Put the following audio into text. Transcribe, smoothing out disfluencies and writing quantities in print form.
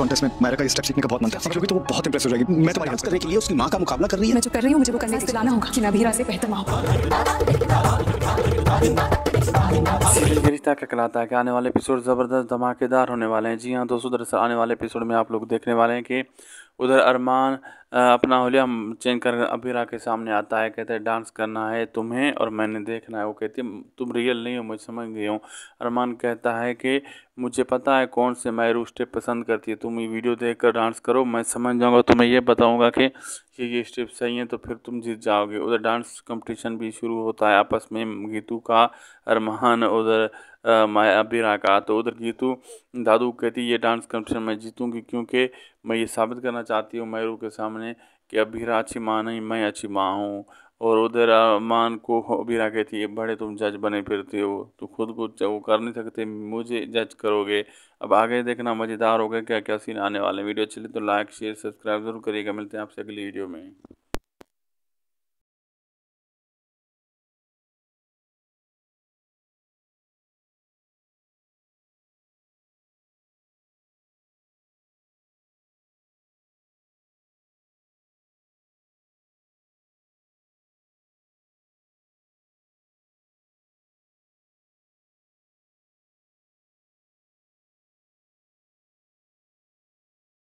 Contest में मायरा का step सीखने का बहुत मन था। समझ लोगी तो वो बहुत इंप्रेस हो जाएगी। मैं तुम्हारी हेल्प करने के लिए उसकी माँ का मुकाबला कर रही है। मैं जो कर रही हूँ मुझे वो करने दिलाना होगा कि मैं अभीरा से बेहतर माँ हूँ। ये रिश्ता क्या कहलाता है कि आने वाले एपिसोड ज़बरदस्त धमाकेदार होने वाले हैं। जी हाँ दोस्तों, दरअसल आने वाले एपिसोड में आप लोग देखने वाले हैं कि उधर अरमान अपना हुलिया चेंज कर अबीरा के सामने आता है, कहता है डांस करना है तुम्हें और मैंने देखना है। वो कहती है तुम रियल नहीं हो, मैं समझ गई हूँ। अरमान कहता है कि मुझे पता है कौन से मायरू स्टेप पसंद करती है, तुम ये वीडियो देख कर डांस करो, मैं समझ जाऊँगा, तुम्हें ये बताऊँगा कि ये स्टेप सही है तो फिर तुम जीत जाओगे। उधर डांस कंपटीशन भी शुरू होता है आपस में, गीतू का अरमान उधर माया अबीरा का। तो उधर गीतू दादू कहती ये डांस कंपटीशन मैं जीतूंगी क्योंकि मैं ये साबित करना चाहती हूँ मयूर के सामने कि अबीरा अच्छी माँ नहीं, मैं अच्छी माँ हूँ। और उधर अरमान को अबीरा कहती है बड़े तुम जज बने फिरते हो, तो खुद को वो कर नहीं सकते, मुझे जज करोगे। अब आगे देखना मज़ेदार हो गया, क्या क्या सीन आने वाले। वीडियो चले तो लाइक शेयर सब्सक्राइब जरूर करिएगा। मिलते हैं आपसे अगली वीडियो में।